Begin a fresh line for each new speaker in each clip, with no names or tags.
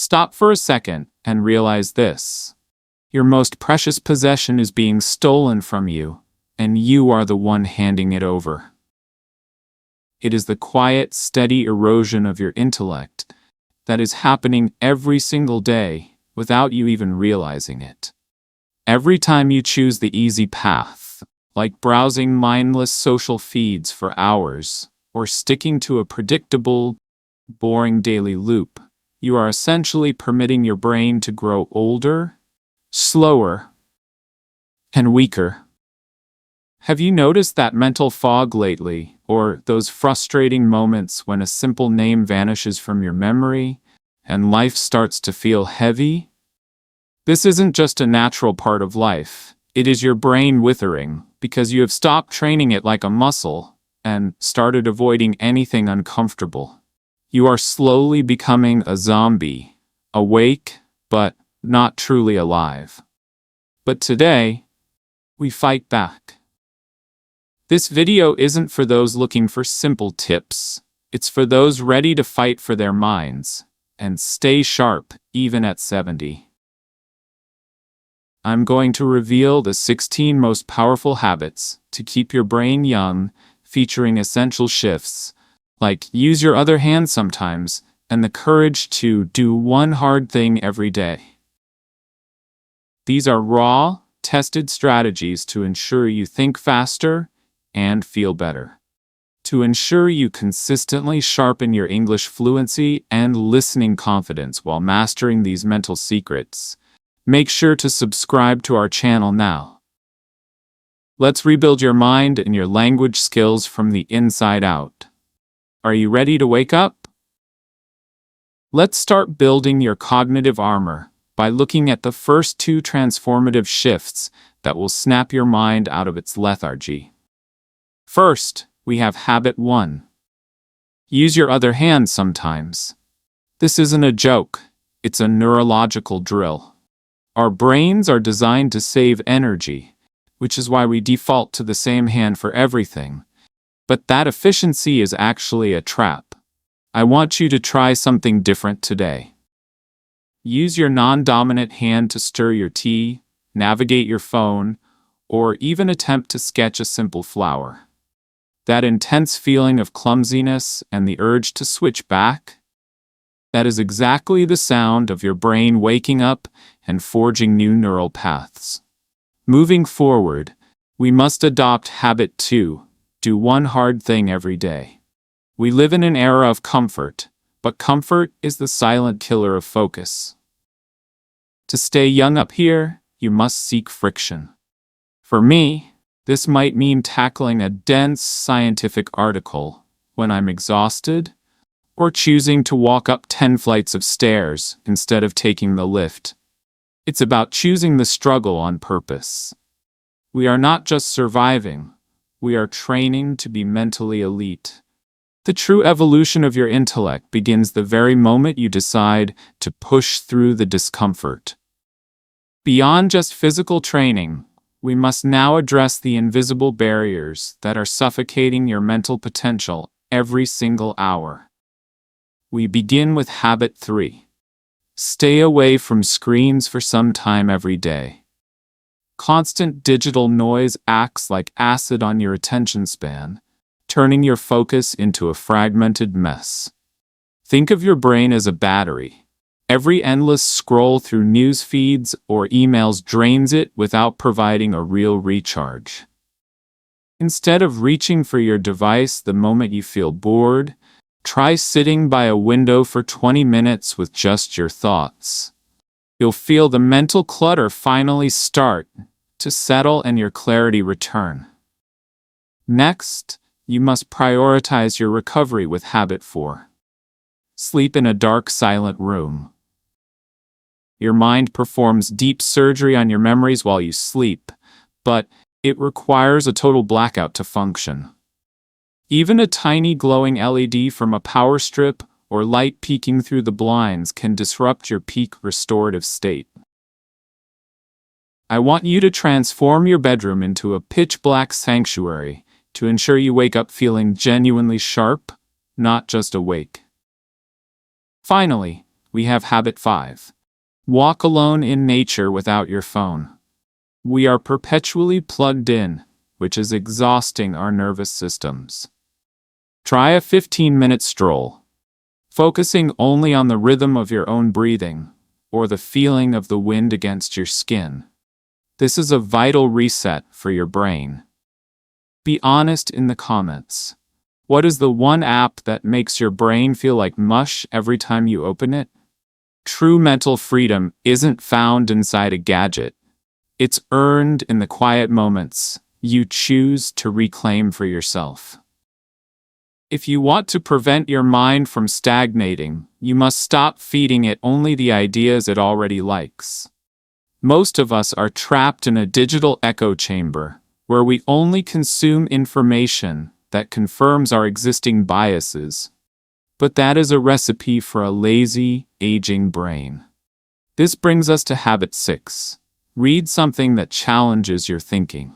Stop for a second and realize this. Your most precious possession is being stolen from you, and you are the one handing it over. It is the quiet, steady erosion of your intellect that is happening every single day without you even realizing it. Every time you choose the easy path, like browsing mindless social feeds for hours or sticking to a predictable, boring daily loop, you are essentially permitting your brain to grow older, slower, and weaker. Have you noticed that mental fog lately, or those frustrating moments when a simple name vanishes from your memory and life starts to feel heavy? This isn't just a natural part of life. It is your brain withering because you have stopped training it like a muscle and started avoiding anything uncomfortable. You are slowly becoming a zombie, awake, but not truly alive. But today, we fight back. This video isn't for those looking for simple tips. It's for those ready to fight for their minds and stay sharp even at 70. I'm going to reveal the 16 most powerful habits to keep your brain young, featuring essential shifts like use your other hand sometimes and the courage to do one hard thing every day. These are raw, tested strategies to ensure you think faster and feel better. To ensure you consistently sharpen your English fluency and listening confidence while mastering these mental secrets, make sure to subscribe to our channel now. Let's rebuild your mind and your language skills from the inside out. Are you ready to wake up? Let's start building your cognitive armor by looking at the first 2 transformative shifts that will snap your mind out of its lethargy. First, we have habit 1. Use your other hand sometimes. This isn't a joke, it's a neurological drill. Our brains are designed to save energy, which is why we default to the same hand for everything. But that efficiency is actually a trap. I want you to try something different today. Use your non-dominant hand to stir your tea, navigate your phone, or even attempt to sketch a simple flower. That intense feeling of clumsiness and the urge to switch back? That is exactly the sound of your brain waking up and forging new neural paths. Moving forward, we must adopt habit 2, do one hard thing every day. We live in an era of comfort, but comfort is the silent killer of focus. To stay young up here, you must seek friction. For me, this might mean tackling a dense scientific article when I'm exhausted, or choosing to walk up 10 flights of stairs instead of taking the lift. It's about choosing the struggle on purpose. We are not just surviving, we are training to be mentally elite. The true evolution of your intellect begins the very moment you decide to push through the discomfort. Beyond just physical training, we must now address the invisible barriers that are suffocating your mental potential every single hour. We begin with habit 3. Stay away from screens for some time every day. Constant digital noise acts like acid on your attention span, turning your focus into a fragmented mess. Think of your brain as a battery. Every endless scroll through news feeds or emails drains it without providing a real recharge. Instead of reaching for your device the moment you feel bored, try sitting by a window for 20 minutes with just your thoughts. You'll feel the mental clutter finally start to settle and your clarity return. Next, you must prioritize your recovery with habit 4. Sleep in a dark, silent room. Your mind performs deep surgery on your memories while you sleep, but it requires a total blackout to function. Even a tiny glowing LED from a power strip or light peeking through the blinds can disrupt your peak restorative state. I want you to transform your bedroom into a pitch-black sanctuary to ensure you wake up feeling genuinely sharp, not just awake. Finally, we have habit 5. Walk alone in nature without your phone. We are perpetually plugged in, which is exhausting our nervous systems. Try a 15-minute stroll, focusing only on the rhythm of your own breathing or the feeling of the wind against your skin. This is a vital reset for your brain. Be honest in the comments. What is the one app that makes your brain feel like mush every time you open it? True mental freedom isn't found inside a gadget. It's earned in the quiet moments you choose to reclaim for yourself. If you want to prevent your mind from stagnating, you must stop feeding it only the ideas it already likes. Most of us are trapped in a digital echo chamber, where we only consume information that confirms our existing biases. But that is a recipe for a lazy, aging brain. This brings us to habit 6. Read something that challenges your thinking.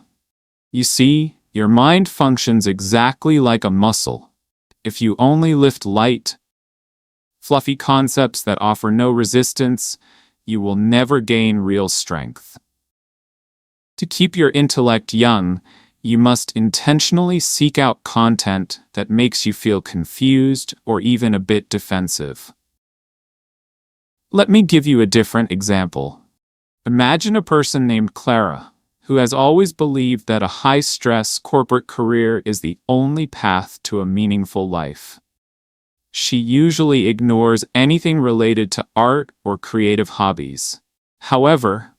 You see, your mind functions exactly like a muscle. If you only lift light, fluffy concepts that offer no resistance, you will never gain real strength. To keep your intellect young, you must intentionally seek out content that makes you feel confused or even a bit defensive. Let me give you a different example. Imagine a person named Clara, who has always believed that a high-stress corporate career is the only path to a meaningful life. She usually ignores anything related to art or creative hobbies. However,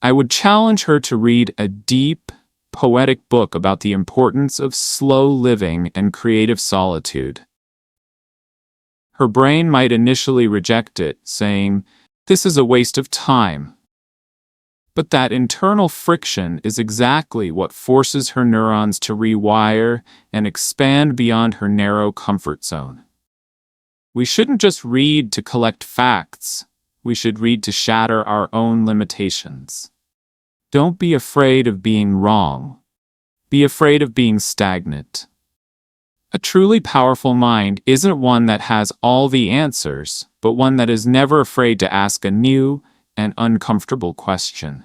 I would challenge her to read a deep, poetic book about the importance of slow living and creative solitude. Her brain might initially reject it, saying, "This is a waste of time." But that internal friction is exactly what forces her neurons to rewire and expand beyond her narrow comfort zone. We shouldn't just read to collect facts. We should read to shatter our own limitations. Don't be afraid of being wrong. Be afraid of being stagnant. A truly powerful mind isn't one that has all the answers, but one that is never afraid to ask a new and uncomfortable question.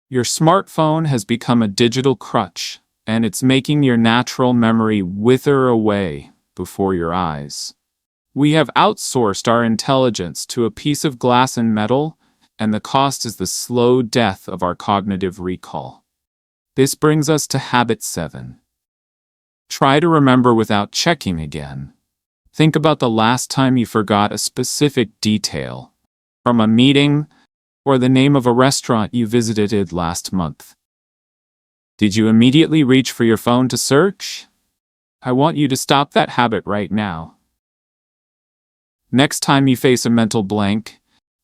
Your smartphone has become a digital crutch, and it's making your natural memory wither away before your eyes. We have outsourced our intelligence to a piece of glass and metal, and the cost is the slow death of our cognitive recall. This brings us to habit 7. Try to remember without checking again. Think about the last time you forgot a specific detail from a meeting or the name of a restaurant you visited last month. Did you immediately reach for your phone to search? I want you to stop that habit right now. Next time you face a mental blank,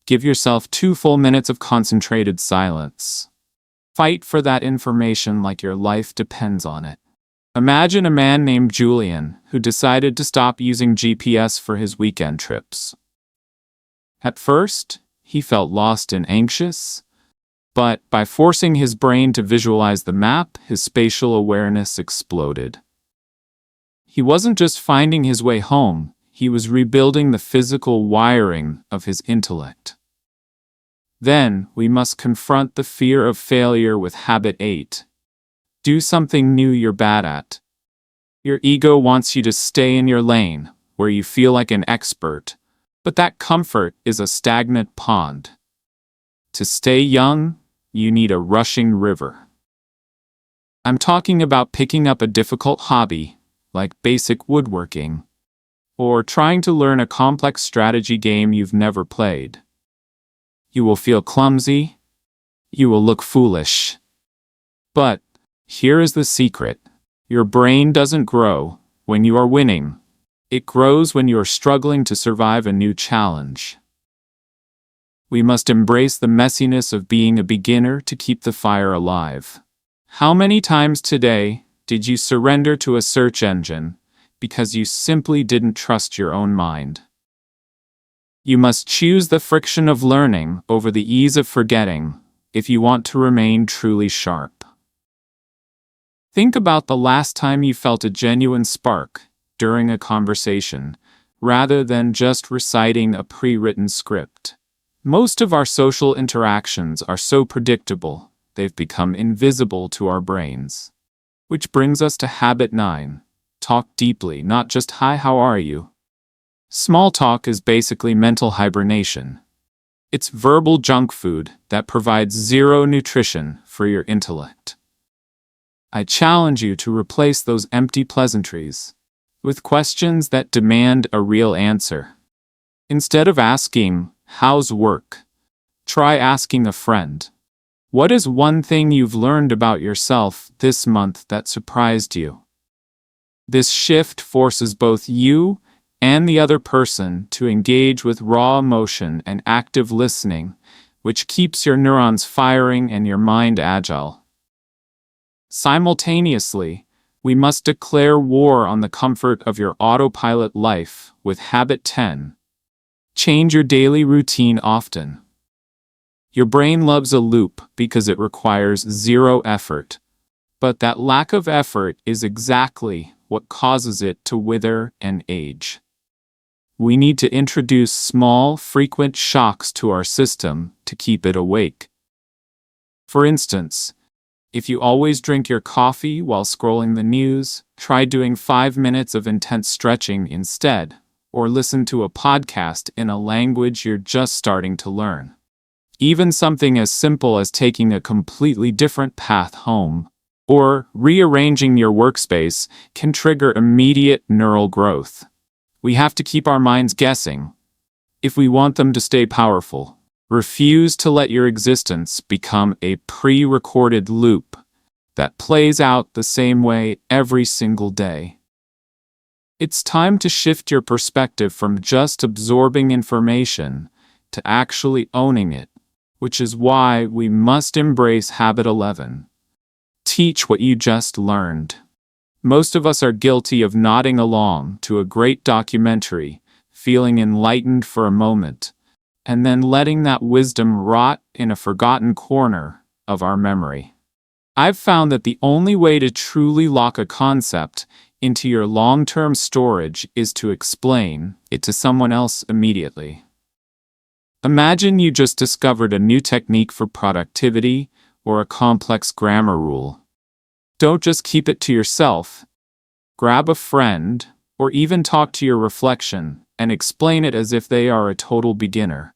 give yourself 2 full minutes of concentrated silence. Fight for that information like your life depends on it. Imagine a man named Julian who decided to stop using GPS for his weekend trips. At first, he felt lost and anxious, but by forcing his brain to visualize the map, his spatial awareness exploded. He wasn't just finding his way home, he was rebuilding the physical wiring of his intellect. Then, we must confront the fear of failure with habit 8. Do something new you're bad at. Your ego wants you to stay in your lane, where you feel like an expert, but that comfort is a stagnant pond. To stay young, you need a rushing river. I'm talking about picking up a difficult hobby, like basic woodworking, or trying to learn a complex strategy game you've never played. You will feel clumsy. You will look foolish. But here is the secret. Your brain doesn't grow when you are winning. It grows when you are struggling to survive a new challenge. We must embrace the messiness of being a beginner to keep the fire alive. How many times today did you surrender to a search engine because you simply didn't trust your own mind? You must choose the friction of learning over the ease of forgetting if you want to remain truly sharp. Think about the last time you felt a genuine spark during a conversation, rather than just reciting a pre-written script. Most of our social interactions are so predictable, they've become invisible to our brains. Which brings us to habit 9. Talk deeply, not just hi, how are you? Small talk is basically mental hibernation. It's verbal junk food that provides zero nutrition for your intellect. I challenge you to replace those empty pleasantries with questions that demand a real answer. Instead of asking, how's work? Try asking a friend. What is one thing you've learned about yourself this month that surprised you? This shift forces both you and the other person to engage with raw emotion and active listening, which keeps your neurons firing and your mind agile. Simultaneously, we must declare war on the comfort of your autopilot life with habit 10. Change your daily routine often. Your brain loves a loop because it requires zero effort, but that lack of effort is exactly what causes it to wither and age. We need to introduce small, frequent shocks to our system to keep it awake. For instance, if you always drink your coffee while scrolling the news, try doing 5 minutes of intense stretching instead, or listen to a podcast in a language you're just starting to learn. Even something as simple as taking a completely different path home or rearranging your workspace can trigger immediate neural growth. We have to keep our minds guessing. If we want them to stay powerful, refuse to let your existence become a pre-recorded loop that plays out the same way every single day. It's time to shift your perspective from just absorbing information to actually owning it, which is why we must embrace habit 11. Teach what you just learned. Most of us are guilty of nodding along to a great documentary, feeling enlightened for a moment, and then letting that wisdom rot in a forgotten corner of our memory. I've found that the only way to truly lock a concept into your long-term storage is to explain it to someone else immediately. Imagine you just discovered a new technique for productivity or a complex grammar rule. Don't just keep it to yourself. Grab a friend, or even talk to your reflection, and explain it as if they are a total beginner.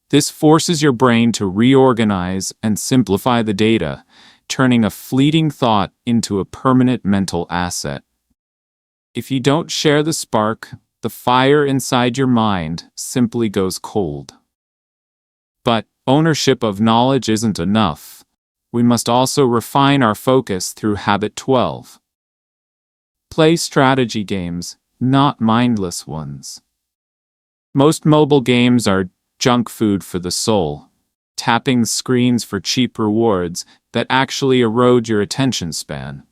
This forces your brain to reorganize and simplify the data, turning a fleeting thought into a permanent mental asset. If you don't share the spark, the fire inside your mind simply goes cold. But ownership of knowledge isn't enough. We must also refine our focus through habit 12. Play strategy games, not mindless ones. Most mobile games are junk food for the soul, tapping screens for cheap rewards that actually erode your attention span.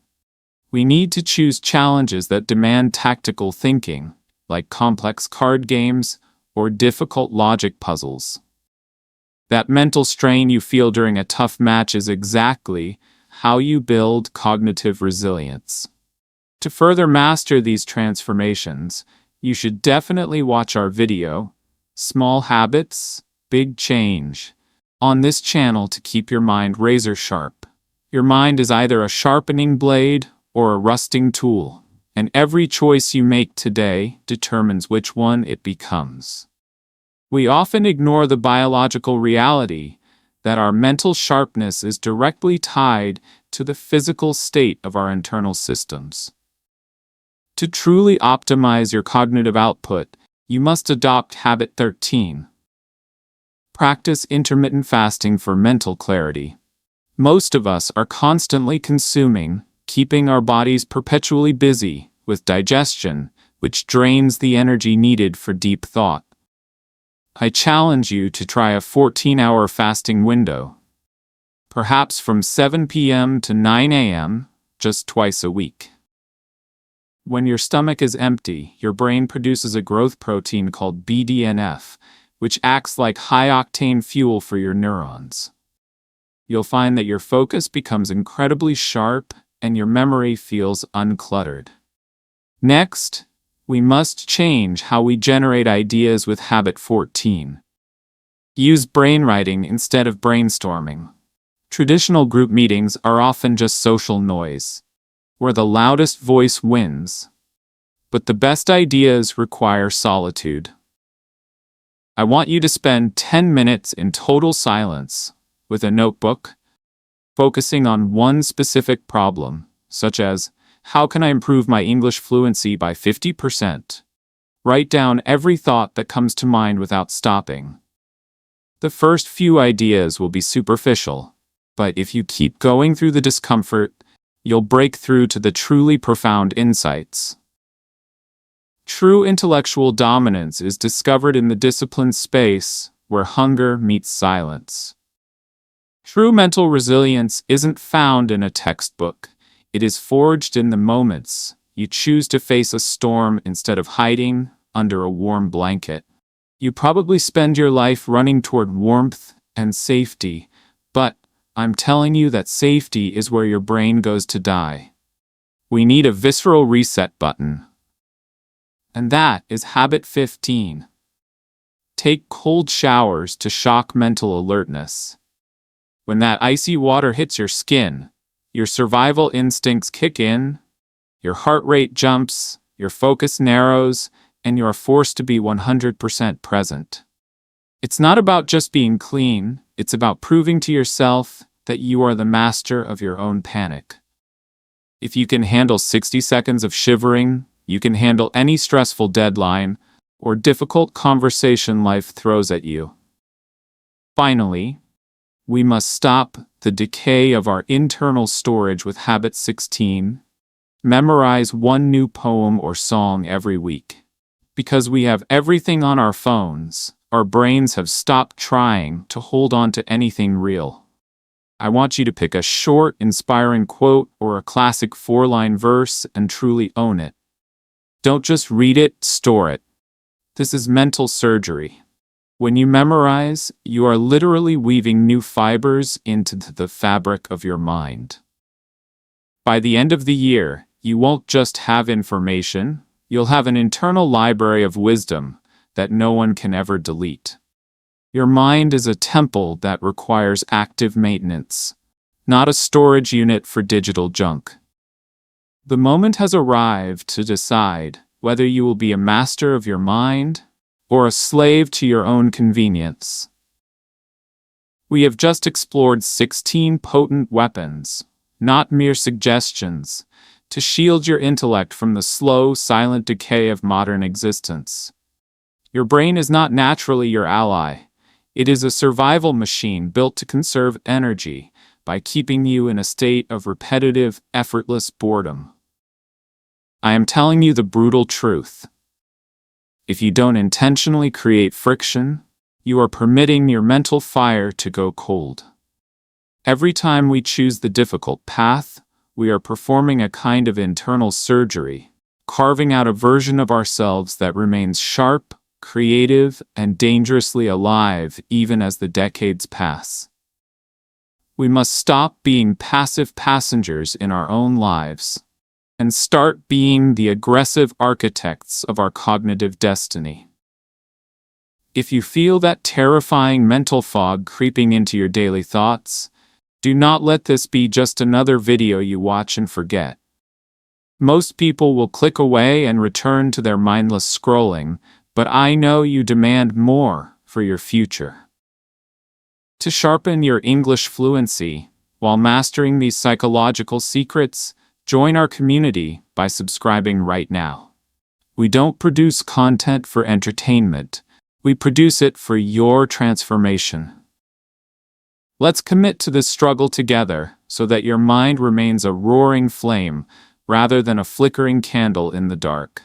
We need to choose challenges that demand tactical thinking, like complex card games or difficult logic puzzles. That mental strain you feel during a tough match is exactly how you build cognitive resilience. To further master these transformations, you should definitely watch our video, Small Habits, Big Change, on this channel to keep your mind razor sharp. Your mind is either a sharpening blade or a rusting tool, and every choice you make today determines which one it becomes. We often ignore the biological reality that our mental sharpness is directly tied to the physical state of our internal systems. To truly optimize your cognitive output, you must adopt habit 13. Practice intermittent fasting for mental clarity. Most of us are constantly consuming, keeping our bodies perpetually busy with digestion, which drains the energy needed for deep thought. I challenge you to try a 14-hour fasting window, perhaps from 7 p.m. to 9 a.m., just twice a week. When your stomach is empty, your brain produces a growth protein called BDNF, which acts like high-octane fuel for your neurons. You'll find that your focus becomes incredibly sharp and your memory feels uncluttered. Next, We must change how we generate ideas with habit 14. Use brainwriting instead of brainstorming. Traditional group meetings are often just social noise, where the loudest voice wins. But the best ideas require solitude. I want you to spend 10 minutes in total silence with a notebook, focusing on one specific problem, such as, how can I improve my English fluency by 50%? Write down every thought that comes to mind without stopping. The first few ideas will be superficial, but if you keep going through the discomfort, you'll break through to the truly profound insights. True intellectual dominance is discovered in the disciplined space where hunger meets silence. True mental resilience isn't found in a textbook. It is forged in the moments you choose to face a storm instead of hiding under a warm blanket. You probably spend your life running toward warmth and safety, but I'm telling you that safety is where your brain goes to die. We need a visceral reset button. And that is habit 15. Take cold showers to shock mental alertness. When that icy water hits your skin, your survival instincts kick in, your heart rate jumps, your focus narrows, and you are forced to be 100% present. It's not about just being clean, it's about proving to yourself that you are the master of your own panic. If you can handle 60 seconds of shivering, you can handle any stressful deadline or difficult conversation life throws at you. Finally, we must stop the decay of our internal storage with habit 16. Memorize one new poem or song every week. Because we have everything on our phones, our brains have stopped trying to hold on to anything real. I want you to pick a short, inspiring quote or a classic 4-line verse and truly own it. Don't just read it, store it. This is mental surgery. When you memorize, you are literally weaving new fibers into the fabric of your mind. By the end of the year, you won't just have information, you'll have an internal library of wisdom that no one can ever delete. Your mind is a temple that requires active maintenance, not a storage unit for digital junk. The moment has arrived to decide whether you will be a master of your mind or a slave to your own convenience. We have just explored 16 potent weapons, not mere suggestions, to shield your intellect from the slow, silent decay of modern existence. Your brain is not naturally your ally. It is a survival machine built to conserve energy by keeping you in a state of repetitive, effortless boredom. I am telling you the brutal truth. If you don't intentionally create friction, you are permitting your mental fire to go cold. Every time we choose the difficult path, we are performing a kind of internal surgery, carving out a version of ourselves that remains sharp, creative, and dangerously alive even as the decades pass. We must stop being passive passengers in our own lives and start being the aggressive architects of our cognitive destiny. If you feel that terrifying mental fog creeping into your daily thoughts, do not let this be just another video you watch and forget. Most people will click away and return to their mindless scrolling, but I know you demand more for your future. To sharpen your English fluency while mastering these psychological secrets, join our community by subscribing right now. We don't produce content for entertainment. We produce it for your transformation. Let's commit to this struggle together so that your mind remains a roaring flame rather than a flickering candle in the dark.